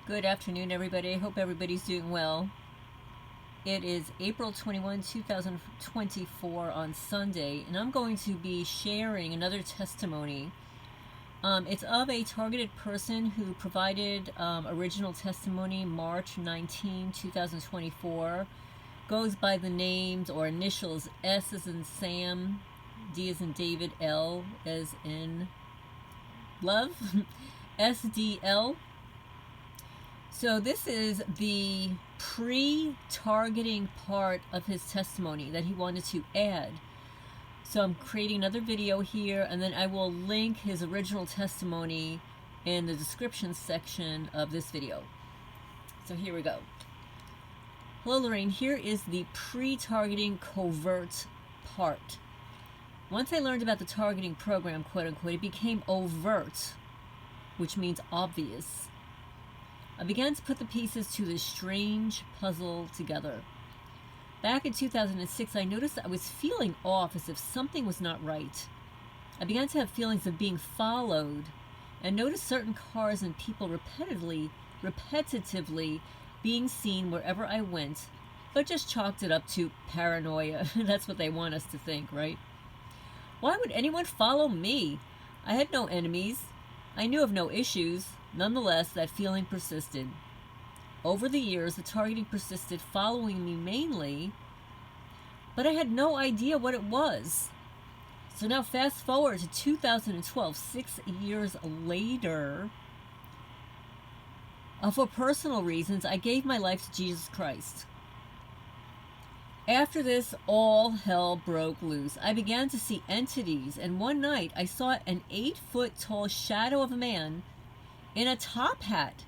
Good afternoon, everybody. I hope everybody's doing well. It is April 21, 2024 on Sunday, and I'm going to be sharing another testimony. It's of a targeted person who provided original testimony March 19, 2024. Goes by the names or initials S as in Sam, D as in David, L as in love, SDL. So this is the pre-targeting part of his testimony that he wanted to add. So I'm creating another video here, and then I will link his original testimony in the description section of this video. So here we go. Hello, Lorraine. Here is the pre-targeting covert part. Once I learned about the targeting program, quote unquote, it became overt, which means obvious. I began to put the pieces to this strange puzzle together. Back in 2006, I noticed I was feeling off, as if something was not right. I began to have feelings of being followed and noticed certain cars and people repetitively being seen wherever I went, but just chalked it up to paranoia. That's what they want us to think, right? Why would anyone follow me? I had no enemies. I knew of no issues. Nonetheless, that feeling persisted. Over the years, the targeting persisted, following me mainly, but I had no idea what it was. So now fast forward to 2012, 6 years later. For personal reasons, I gave my life to Jesus Christ. After this, all hell broke loose. I began to see entities, and one night I saw an 8-foot-tall shadow of a man in a top hat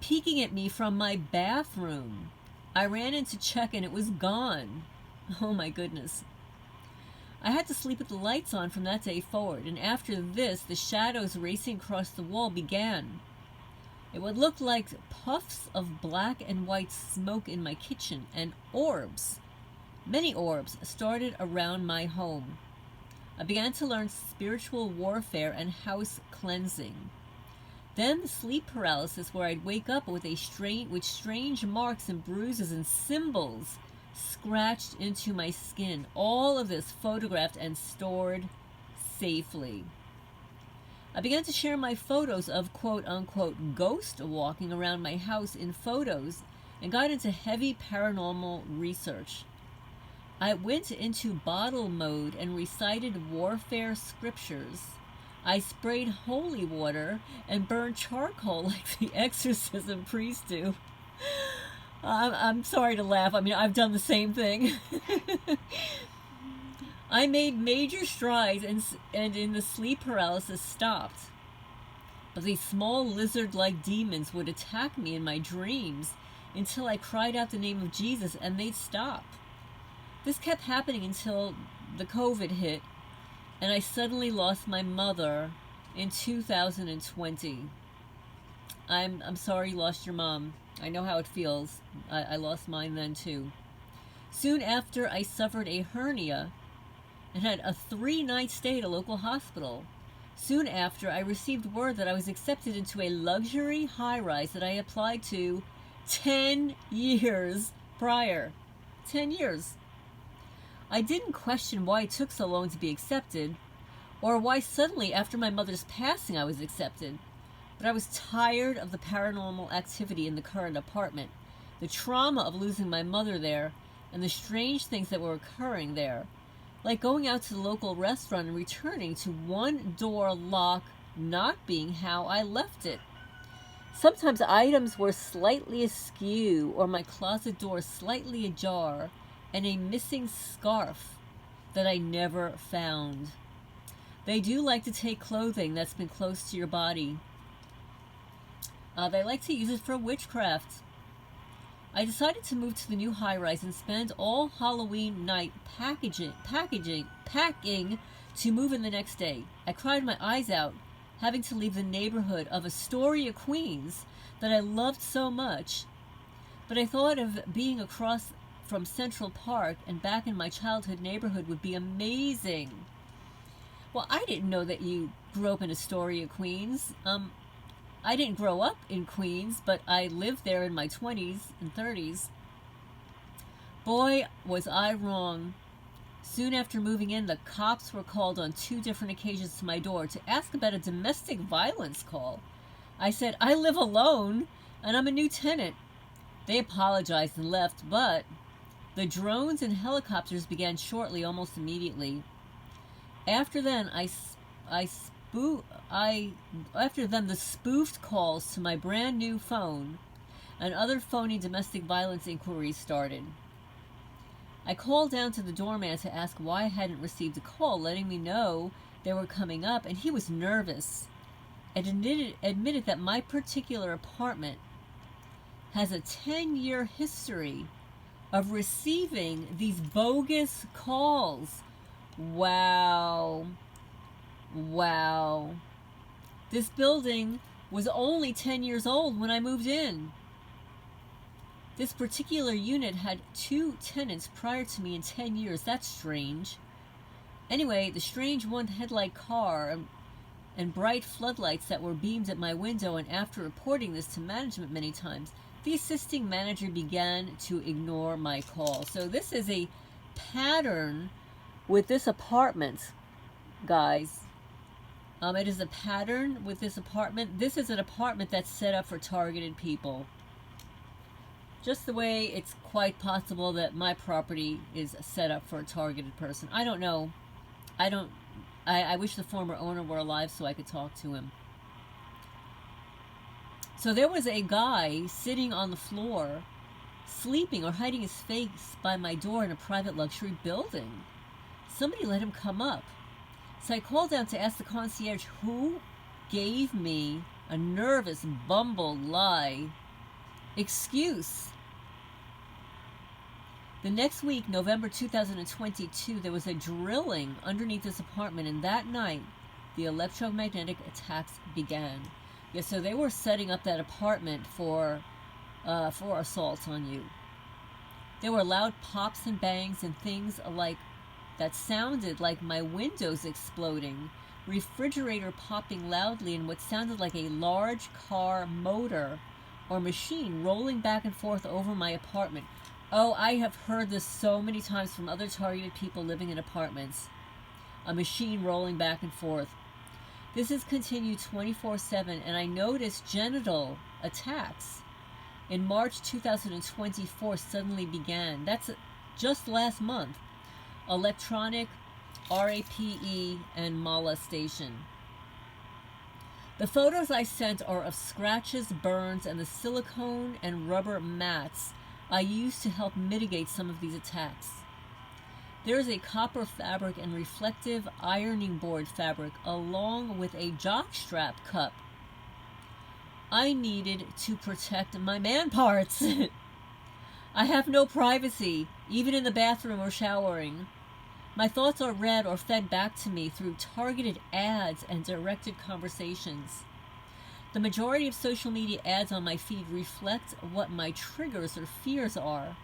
peeking at me from my bathroom. I ran in to check, and it was gone. Oh my goodness. I had to sleep with the lights on from that day forward, and after this, the shadows racing across the wall began. It would look like puffs of black and white smoke in my kitchen, and orbs, many orbs, started around my home. I began to learn spiritual warfare and house cleansing. Then the sleep paralysis, where I'd wake up with strange marks and bruises and symbols scratched into my skin. All of this photographed and stored safely. I began to share my photos of quote-unquote ghost walking around my house in photos and got into heavy paranormal research. I went into bottle mode and recited warfare scriptures. I sprayed holy water and burned charcoal like the exorcism priests do. I'm sorry to laugh. I mean, I've done the same thing. I made major strides, and in the sleep paralysis stopped. But these small lizard-like demons would attack me in my dreams until I cried out the name of Jesus, and they'd stop. This kept happening until the COVID hit, and I suddenly lost my mother in 2020. I'm sorry you lost your mom. I know how it feels. I lost mine then too. Soon after, I suffered a hernia and had a 3-night stay at a local hospital. Soon after, I received word that I was accepted into a luxury high-rise that I applied to 10 years prior. 10 years. I didn't question why it took so long to be accepted, or why suddenly after my mother's passing I was accepted. But I was tired of the paranormal activity in the current apartment, the trauma of losing my mother there, and the strange things that were occurring there. Like going out to the local restaurant and returning to one door lock not being how I left it. Sometimes items were slightly askew, or my closet door slightly ajar, and a missing scarf that I never found. They do like to take clothing that's been close to your body. They like to use it for witchcraft. I decided to move to the new high-rise and spend all Halloween night packing to move in the next day. I cried my eyes out, having to leave the neighborhood of Astoria, Queens, that I loved so much. But I thought of being across from Central Park and back in my childhood neighborhood would be amazing. Well, I didn't know that you grew up in Astoria, Queens. I didn't grow up in Queens, but I lived there in my 20s and 30s. Boy, was I wrong. Soon after moving in, the cops were called on 2 different occasions to my door to ask about a domestic violence call. I said, I live alone, and I'm a new tenant. They apologized and left, but the drones and helicopters began shortly, almost immediately. After then, the spoofed calls to my brand new phone and other phony domestic violence inquiries started. I called down to the doorman to ask why I hadn't received a call, letting me know they were coming up, and he was nervous and admitted that my particular apartment has a 10-year history of receiving these bogus calls. Wow. Wow. This building was only 10 years old when I moved in. This particular unit had 2 tenants prior to me in 10 years. That's strange. Anyway, the strange one-headlight car and bright floodlights that were beamed at my window, and after reporting this to management many times, the assisting manager began to ignore my call. So this is a pattern with this apartment, guys. It is a pattern with this apartment. This is an apartment that's set up for targeted people. Just the way it's quite possible that my property is set up for a targeted person. I don't know. I wish the former owner were alive so I could talk to him. So there was a guy sitting on the floor, sleeping or hiding his face by my door in a private luxury building. Somebody let him come up. So I called down to ask the concierge, who gave me a nervous, bumbled lie excuse. The next week, November 2022, there was a drilling underneath this apartment, and that night, the electromagnetic attacks began. Yeah, so they were setting up that apartment for assault on you. There were loud pops and bangs and things like that sounded like my windows exploding, refrigerator popping loudly, and what sounded like a large car motor or machine rolling back and forth over my apartment. Oh, I have heard this so many times from other targeted people living in apartments. A machine rolling back and forth. This has continued 24/7, and I noticed genital attacks in March 2024 suddenly began. That's just last month. Electronic, RAPE, and molestation. The photos I sent are of scratches, burns, and the silicone and rubber mats I used to help mitigate some of these attacks. There is a copper fabric and reflective ironing board fabric along with a jockstrap cup I needed to protect my man parts. I have no privacy, even in the bathroom or showering. My thoughts are read or fed back to me through targeted ads and directed conversations. The majority of social media ads on my feed reflect what my triggers or fears are,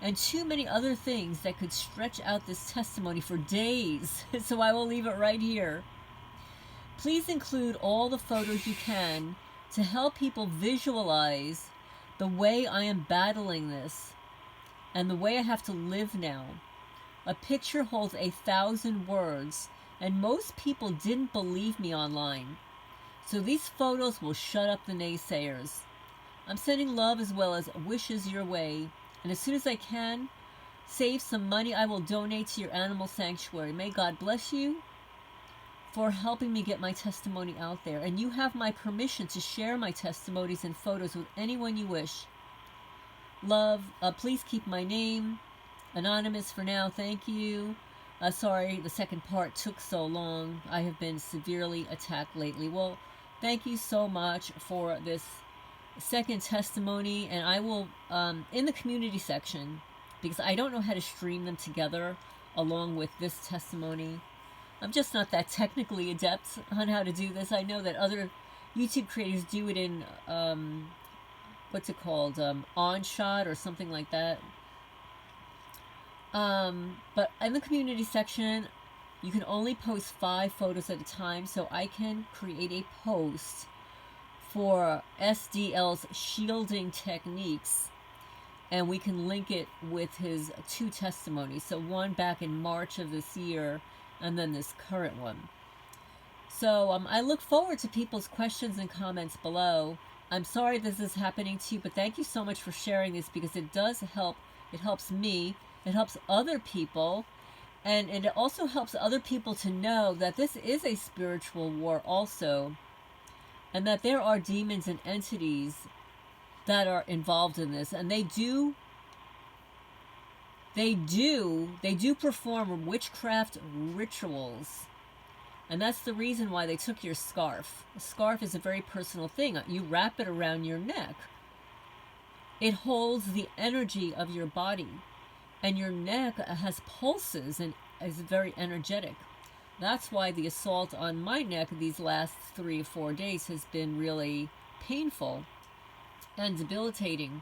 and too many other things that could stretch out this testimony for days, so I will leave it right here. Please include all the photos you can to help people visualize the way I am battling this and the way I have to live now. A picture holds 1,000 words, and most people didn't believe me online. So these photos will shut up the naysayers. I'm sending love as well as wishes your way, and as soon as I can save some money, I will donate to your animal sanctuary. May God bless you for helping me get my testimony out there, and you have my permission to share my testimonies and photos with anyone you wish. Love, please keep my name anonymous for now. Thank you. Sorry, the second part took so long. I have been severely attacked lately. Well, thank you so much for this second testimony, and I will, in the community section, because I don't know how to stream them together along with this testimony. I'm just not that technically adept on how to do this. I know that other YouTube creators do it in, what's it called, OnShot or something like that. But in the community section, you can only post 5 photos at a time, so I can create a post for SDL's shielding techniques, and we can link it with his 2 testimonies. So one back in March of this year, and then this current one. So I look forward to people's questions and comments below. I'm sorry this is happening to you, but thank you so much for sharing this, because it does help. It helps me. It helps other people. And it also helps other people to know that this is a spiritual war also, and that there are demons and entities that are involved in this. And they do perform witchcraft rituals. And that's the reason why they took your scarf. A scarf is a very personal thing. You wrap it around your neck. It holds the energy of your body. And your neck has pulses and is very energetic. That's why the assault on my neck these last 3 or 4 days has been really painful and debilitating.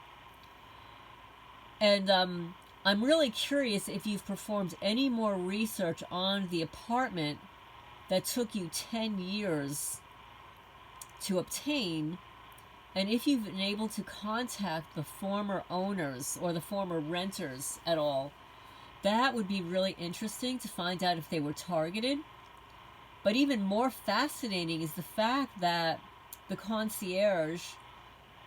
And I'm really curious if you've performed any more research on the apartment that took you 10 years to obtain, and if you've been able to contact the former owners or the former renters at all. That would be really interesting to find out if they were targeted. But even more fascinating is the fact that the concierge,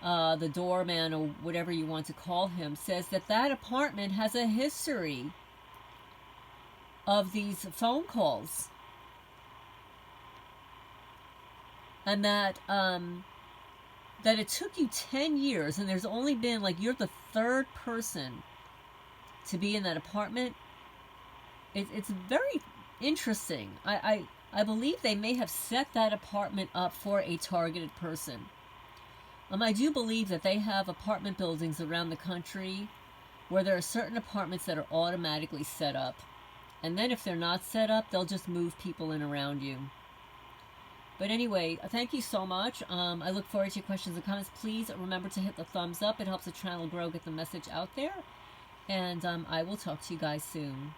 the doorman, or whatever you want to call him, says that that apartment has a history of these phone calls. And that it took you 10 years, and there's only been, like, you're the 3rd person to be in that apartment. It's very interesting. I believe they may have set that apartment up for a targeted person. I do believe that they have apartment buildings around the country where there are certain apartments that are automatically set up. And then if they're not set up, they'll just move people in around you. But anyway, thank you so much. I look forward to your questions and comments. Please remember to hit the thumbs up. It helps the channel grow, get the message out there. And I will talk to you guys soon.